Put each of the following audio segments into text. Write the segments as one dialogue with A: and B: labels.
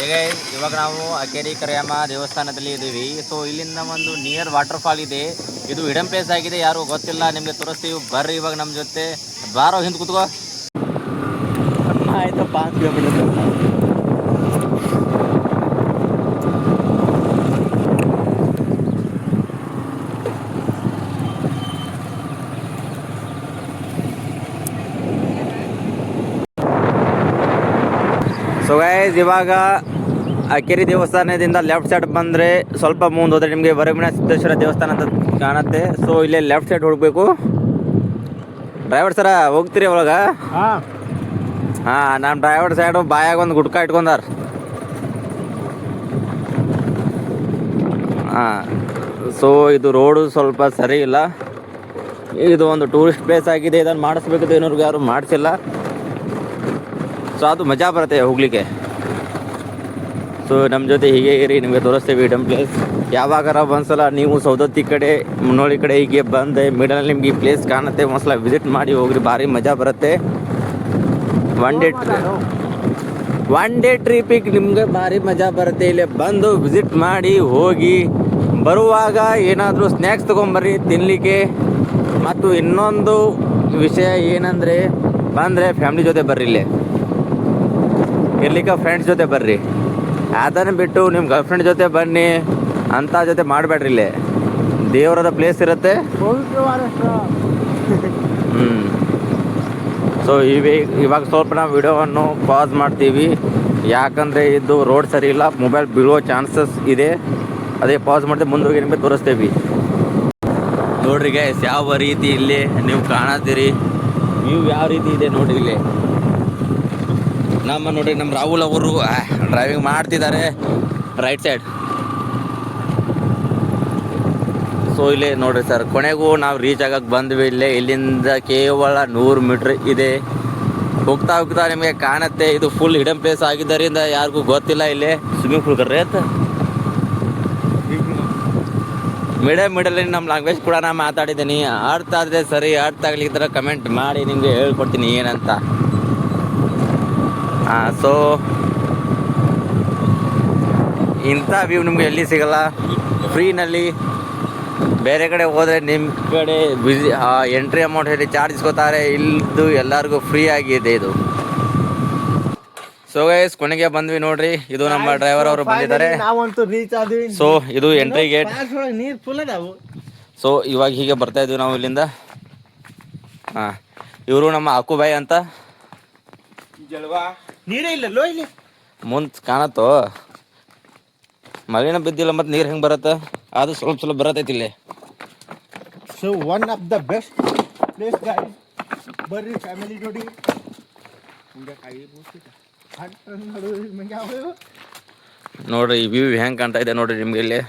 A: ಈಗ ಇವಾಗ ನಾವು ಅಕೇರಿ ಕರಿಯಮ್ಮ ದೇವಸ್ಥಾನದಲ್ಲಿ ಇದ್ದೀವಿ. ಸೊ ಇಲ್ಲಿಂದ ಒಂದು ನಿಯರ್ ವಾಟರ್ ಫಾಲ್ ಇದೆ. ಇದು ಹಿಡನ್ ಪ್ಲೇಸ್ ಆಗಿದೆ, ಯಾರು ಗೊತ್ತಿಲ್ಲ, ನಿಮಗೆ ತೋರಿಸ್ತೀವಿ ಬರ್ರಿ ಇವಾಗ ನಮ್ಮ ಜೊತೆ. ಬಾರೋ ಹಿಂದೆ ಕೂತ್ಕೋ. ಆಯ್ತು 5 ಕಿಲೋಮೀಟರ್. ಸೊ ಗೈಸ್ ಇವಾಗ ಅಕೇರಿ ದೇವಸ್ಥಾನದಿಂದ ಲೆಫ್ಟ್ ಸೈಡ್ ಬಂದರೆ ಸ್ವಲ್ಪ ಮುಂದೆ ಹೋದರೆ ನಿಮಗೆ ವರವಿನ ಸಿದ್ದೇಶ್ವರ ದೇವಸ್ಥಾನ ಅಂತ ಕಾಣುತ್ತೆ. ಸೊ ಇಲ್ಲೇ ಲೆಫ್ಟ್ ಸೈಡ್ ಹೋಗಬೇಕು. ಡ್ರೈವರ್ ಸರ ಹೋಗ್ತೀರಿ ಒಳಗೆ? ಹಾಂ, ನಮ್ಮ ಡ್ರೈವರ್ ಸೈಡು ಬಾಯಾಗ ಒಂದು ಗುಟ್ಕ ಇಟ್ಕೊಂಡಾರ. ಹಾಂ, ಸೊ ಇದು ರೋಡು ಸ್ವಲ್ಪ ಸರಿ ಇಲ್ಲ. ಇದು ಒಂದು ಟೂರಿಸ್ಟ್ ಪ್ಲೇಸ್ ಆಗಿದೆ, ಇದನ್ನು ಮಾಡಿಸ್ಬೇಕಿದೆ, ಇನ್ನೂರ್ಗೆ ಯಾರು ಮಾಡಿಸಿಲ್ಲ. ಸೊ ಅದು ಮಜಾ ಬರುತ್ತೆ ಹೋಗ್ಲಿಕ್ಕೆ. ಸೊ ನಮ್ಮ ಜೊತೆ ಹೀಗೆ ಇರಿ, ನಿಮಗೆ ತೋರಿಸ್ತೀವಿ ಹಿಡನ್ ಪ್ಲೇಸ್. ಯಾವಾಗಾರ ಒಂದ್ಸಲ ನೀವು ಸೌದತ್ತಿ ಕಡೆ ಮುನ್ನೋಳಿ ಕಡೆ ಹೀಗೆ ಬಂದೆ ಮಿಡಲ್ ನಿಮ್ಗೆ ಈ ಪ್ಲೇಸ್ ಕಾಣುತ್ತೆ, ಒಂದ್ಸಲ ವಿಸಿಟ್ ಮಾಡಿ ಹೋಗ್ರಿ, ಭಾರಿ ಮಜಾ ಬರುತ್ತೆ. ಒನ್ ಡೇ ಟ್ರಿಪಿಗೆ ನಿಮ್ಗೆ ಭಾರಿ ಮಜಾ ಬರುತ್ತೆ. ಇಲ್ಲೇ ಬಂದು ವಿಸಿಟ್ ಮಾಡಿ ಹೋಗಿ. ಬರುವಾಗ ಏನಾದರೂ ಸ್ನ್ಯಾಕ್ಸ್ ತೊಗೊಂಬರ್ರಿ ತಿನ್ನಲಿಕ್ಕೆ. ಮತ್ತು ಇನ್ನೊಂದು ವಿಷಯ ಏನಂದರೆ ಬಂದರೆ ಫ್ಯಾಮ್ಲಿ ಜೊತೆ ಬರ್ರಿ, ಇಲ್ಲೇ ಇರ್ಲಿಕ್ಕೆ ಫ್ರೆಂಡ್ಸ್ ಜೊತೆ ಬರ್ರಿ. ಅದನ್ನು ಬಿಟ್ಟು ನಿಮ್ಮ ಗರ್ಲ್ ಫ್ರೆಂಡ್ ಜೊತೆ ಬನ್ನಿ ಅಂತ ಜೊತೆ ಮಾಡಬೇಡ್ರಿ. ಇಲ್ಲೇ ದೇವರದ ಪ್ಲೇಸ್ ಇರುತ್ತೆ. ಸೊ ಇವಾಗ ಸ್ವಲ್ಪ ನಾವು ವಿಡಿಯೋವನ್ನು ಪಾಸ್ ಮಾಡ್ತೀವಿ, ಯಾಕಂದರೆ ಇದು ರೋಡ್ ಸರಿ ಇಲ್ಲ, ಮೊಬೈಲ್ ಬೀಳೋ ಚಾನ್ಸಸ್ ಇದೆ. ಅದೇ ಪಾಸ್ ಮಾಡ್ತೀವಿ, ಮುಂದೋಗಿ ನಿಮಗೆ ತೋರಿಸ್ತೀವಿ. ನೋಡ್ರಿ ಗೈಸ್ ಯಾವ ರೀತಿ ಇಲ್ಲಿ ನೀವು ಕಾಣತ್ತೀರಿ, ವ್ಯೂ ಯಾವ ರೀತಿ ಇದೆ ನೋಡ್ರಿ. ಇಲ್ಲಿ ನೋಡ್ರಿ ನಮ್ಮ ರಾಹುಲ್ ಅವರು ಡ್ರೈವಿಂಗ್ ಮಾಡ್ತಿದ್ದಾರೆ ರೈಟ್ ಸೈಡ್. ಸೊ ಇಲ್ಲೇ ನೋಡ್ರಿ ಸರ್, ಕೊನೆಗೂ ನಾವು ರೀಚ್ ಆಗಕ್ಕೆ ಬಂದ್ವಿ. ಇಲ್ಲಿಂದ ಕೇವಲ 100 ಮೀಟ್ರ್ ಇದೆ. ಹೋಗ್ತಾ ಹೋಗ್ತಾ ನಿಮಗೆ ಕಾಣುತ್ತೆ, ಇದು ಫುಲ್ ಹಿಡನ್ ಪ್ಲೇಸ್ ಆಗಿದ್ದರಿಂದ ಯಾರಿಗೂ ಗೊತ್ತಿಲ್ಲ. ಇಲ್ಲೇ ಸ್ವಿಮ್ಮಿಂಗ್ ಪೂಲ್ ಕರ್ರಿ ಅಂತ ಮಿಡಲ್ ನಮ್ಮ ಲ್ಯಾಂಗ್ವೇಜ್ ಕೂಡ ನಾನು ಮಾತಾಡಿದ್ದೀನಿ. ಅರ್ಥ ಆದರೆ ಸರಿ, ಅರ್ಥ ಆಗ್ಲಿಕ್ಕೆ ಕಮೆಂಟ್ ಮಾಡಿ, ನಿಮಗೆ ಹೇಳ್ಕೊಡ್ತೀನಿ ಏನಂತ. ಸೊ ಇಂಥ ವ್ಯೂ ನಿಮಗೆ ಎಲ್ಲಿ ಸಿಗಲ್ಲ ಫ್ರೀನಲ್ಲಿ. ಬೇರೆ ಕಡೆ ಹೋದರೆ ನಿಮ್ಮ ಕಡೆ ಎಂಟ್ರಿ ಅಮೌಂಟ್ ಹೇಳಿ ಚಾರ್ಜ್ ಇಸ್ಕೋತಾರೆ. ಇಲ್ಲದು ಎಲ್ಲರಿಗೂ ಫ್ರೀ ಆಗಿದೆ ಇದು. ಸೊ ಗೈಸ್ ಕೊನೆಗೆ ಬಂದ್ವಿ ನೋಡ್ರಿ, ಇದು ನಮ್ಮ ಡ್ರೈವರ್ ಅವರು ಬಂದಿದ್ದಾರೆ. ಸೊ ಇದು ಎಂಟ್ರಿ ಗೇಟ್. ಸೊ ಇವಾಗ ಹೀಗೆ ಬರ್ತಾ ಇದ್ವಿ ನಾವು ಇಲ್ಲಿಂದ. ಇವರು ನಮ್ಮ ಅಕ್ಕುಬಾಯಿ ಅಂತ. ನೀರೇ ಇಲ್ಲಲ್ಲೋ ಇಲ್ಲಿ ಮುಂದೆ ಕಾಣತ್ತೋ, ಮಳೆನ ಬಿದ್ದಿಲ್ಲ, ಮತ್ತು ನೀರು ಹೆಂಗೆ ಬರುತ್ತೆ? ಅದು ಸ್ವಲ್ಪ ಬರತೈತಿ ಇಲ್ಲಿ.
B: So one of the best place guys, ಬರ್ರಿ ಫ್ಯಾಮಿಲಿ ಜೋಡಿ.
A: ನೋಡ್ರಿ ಈ ವ್ಯೂ ಹೆಂಗೆ ಕಾಣ್ತಾ ಇದೆ ನೋಡ್ರಿ ನಿಮ್ಗೆ ಇಲ್ಲಿ.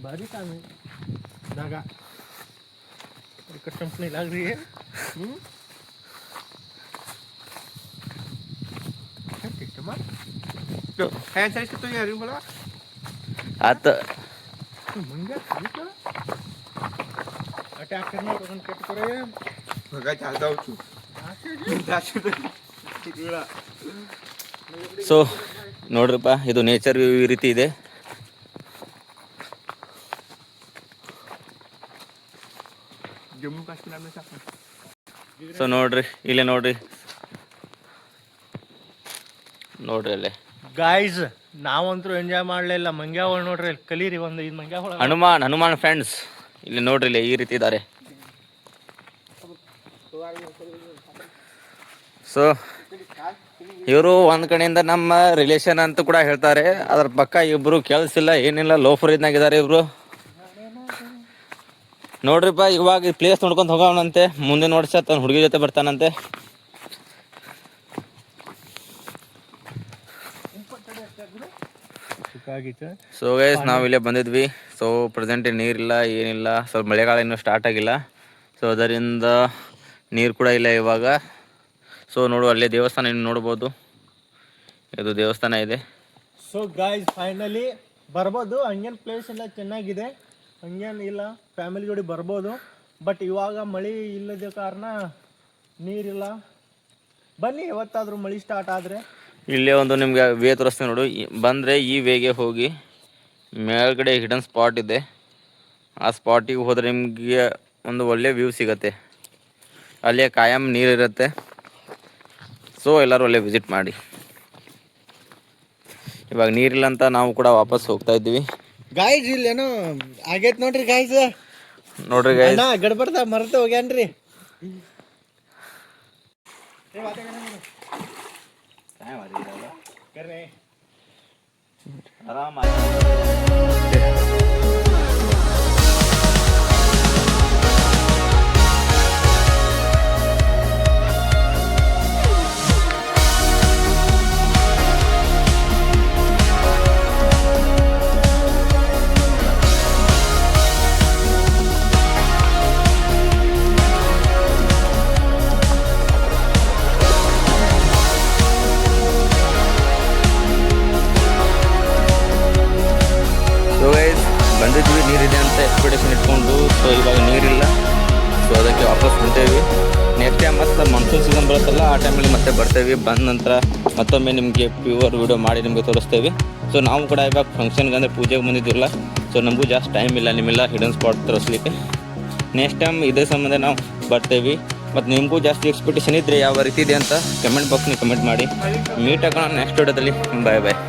B: ಬಾರಿ ಜಾಗ ಕಂಪ್ನಿ लागरी है.
A: आता
B: अटॅक करणार करून कट करे बघा चालता होतो.
A: ಸೊ ನೋಡ್ರಪ್ಪ, ಇದು ನೇಚರ್ ವ್ಯೂ ಈ ರೀತಿ ಇದೆ.
B: ಜಮ್ಮು ಕಾಶ್ಮೀರ.
A: ಸೊ ನೋಡ್ರಿ ಇಲ್ಲೇ ನೋಡ್ರಿ ಅಲ್ಲೇ
B: ಗಾಯ್ಸ್, ನಾವಂತೂ ಎಂಜಾಯ್ ಮಾಡಲಿಲ್ಲ. ಮಂಗ್ಯಾವಳ ನೋಡ್ರಿ, ಕಲೀರಿ ಒಂದು ಇದು ಮಂಗ್ಯಾವಳ.
A: ಹನುಮಾನ್ ಫ್ರೆಂಡ್ಸ್ ಇಲ್ಲಿ ನೋಡ್ರಿ, ಇಲ್ಲಿ ಈ ರೀತಿ ಇದ್ದಾರೆ. ಸೊ ಇವರು ಒಂದು ಕಡೆಯಿಂದ ನಮ್ಮ ರಿಲೇಷನ್ ಅಂತ ಕೂಡ ಹೇಳ್ತಾರೆ. ಅದ್ರ ಪಕ್ಕ ಇಬ್ರು ಕೆಲಸಿಲ್ಲ ಏನಿಲ್ಲ, ಲೋಫರ್ ಇದ್ನಾಗಿದ್ದಾರೆ ಇಬ್ರು. ನೋಡ್ರಿಪ್ಪ, ಇವಾಗ ಈ ಪ್ಲೇಸ್ ನೋಡ್ಕೊಂಡು ಹೋಗೋಣಂತೆ. ಮುಂದೆ ನೋಡ್ಸ ತನ್ನ ಹುಡುಗಿ ಜೊತೆ ಬರ್ತಾನಂತೆ. ಸೊ ಗೈಸ್ ನಾವು ಇಲ್ಲೇ ಬಂದಿದ್ವಿ. ಸೊ ಪ್ರೆಸೆಂಟ್ ನೀರಿಲ್ಲ, ಏನಿಲ್ಲ, ಸ್ವಲ್ಪ ಮಳೆಗಾಲ ಇನ್ನೂ ಸ್ಟಾರ್ಟ್ ಆಗಿಲ್ಲ. ಸೊ ಅದರಿಂದ ನೀರು ಕೂಡ ಇಲ್ಲ ಇವಾಗ. ಸೊ ನೋಡು, ಅಲ್ಲೇ ದೇವಸ್ಥಾನ ಇನ್ನು ನೋಡ್ಬೋದು, ಇದು ದೇವಸ್ಥಾನ ಇದೆ.
B: ಸೊ ಗೈಸ್ ಫೈನಲಿ ಬರ್ಬೋದು. ಹಂಗೇನು ಪ್ಲೇಸ್ ಎಲ್ಲ ಚೆನ್ನಾಗಿದೆ, ಹಂಗೇನು ಇಲ್ಲ, ಫ್ಯಾಮಿಲಿ ಜೋಡಿ ಬರ್ಬೋದು. ಬಟ್ ಇವಾಗ ಮಳೆ ಇಲ್ಲದ ಕಾರಣ ನೀರಿಲ್ಲ. ಬನ್ನಿ ಯಾವತ್ತಾದ್ರೂ ಮಳೆ ಸ್ಟಾರ್ಟ್ ಆದರೆ.
A: ಇಲ್ಲೇ ಒಂದು ನಿಮಗೆ ವೇ ತೋರಿಸ್ತೀನಿ ನೋಡು. ಬಂದರೆ ಈ ವೇಗೆ ಹೋಗಿ ಮೇಲ್ಗಡೆ ಹಿಡನ್ ಸ್ಪಾಟ್ ಇದೆ. ಆ ಸ್ಪಾಟಿಗೆ ಹೋದರೆ ನಿಮಗೆ ಒಂದು ಒಳ್ಳೆ ವ್ಯೂ ಸಿಗುತ್ತೆ. ಅಲ್ಲೇ ಕಾಯಂ ನೀರಿರುತ್ತೆ. ಸೊ ಎಲ್ಲರೂ ಅಲ್ಲೇ ವಿಸಿಟ್ ಮಾಡಿ. ಇವಾಗ ನೀರಿಲ್ಲ ಅಂತ ನಾವು ಕೂಡ ವಾಪಸ್ ಹೋಗ್ತಾ ಇದ್ವಿ.
B: ಗಾಯ್ಸ್ ಇಲ್ಲೇನೋ ಆಗೈತೆ ನೋಡ್ರಿ ಗಾಯ್ಸ್.
A: ನೋಡ್ರಿ ಗಾಯ್ಸ್,
B: ಗಡ್ಬಡ್ದ ಮರ್ತ ಹೋಗ್ಯಾನ್ರಿ.
A: ಬಂದಿದ್ವಿ ನೀರಿದೆ ಅಂತ ಎಕ್ಸ್ಪೆಕ್ಟೇಷನ್ ಇಟ್ಕೊಂಡು. ಸೊ ಇವಾಗ ನೀರಿಲ್ಲ. ಸೊ ಅದಕ್ಕೆ ವಾಪಸ್ ಹೊಂಟೇವಿ. ನೆಕ್ಸ್ಟ್ ಟೈಮ್ ಮತ್ತು ಮಾನ್ಸೂನ್ ಸೀಸನ್ ಬರುತ್ತಲ್ಲ, ಆ ಟೈಮಲ್ಲಿ ಮತ್ತೆ ಬರ್ತೇವೆ. ಬಂದ ನಂತರ ಮತ್ತೊಮ್ಮೆ ನಿಮಗೆ ಪ್ಯೂರ್ ವಿಡಿಯೋ ಮಾಡಿ ನಿಮಗೆ ತೋರಿಸ್ತೇವೆ. ಸೊ ನಾವು ಕೂಡ ಇವಾಗ ಫಂಕ್ಷನ್ಗೆ ಅಂದರೆ ಪೂಜೆಗೆ ಬಂದಿದ್ದಿಲ್ಲ. ಸೊ ನಮಗೂ ಜಾಸ್ತಿ ಟೈಮ್ ಇಲ್ಲ ನಿಮ್ಮೆಲ್ಲ ಹಿಡನ್ ಸ್ಪಾಟ್ ತೋರಿಸ್ಲಿಕ್ಕೆ. ನೆಕ್ಸ್ಟ್ ಟೈಮ್ ಇದೇ ಸಂಬಂಧ ನಾವು ಬರ್ತೇವೆ. ಮತ್ತು ನಿಮಗೂ ಜಾಸ್ತಿ ಎಕ್ಸ್ಪೆಕ್ಟೇಷನ್ ಇದ್ದರೆ ಯಾವ ರೀತಿ ಇದೆ ಅಂತ ಕಮೆಂಟ್ ಬಾಕ್ಸ್ನಲ್ಲಿ ಕಮೆಂಟ್ ಮಾಡಿ. ಮೀಟ್ ಆಗೋಣ ನೆಕ್ಸ್ಟ್ ವಿಡಿಯೋದಲ್ಲಿ. ಬಾಯ್ ಬಾಯ್.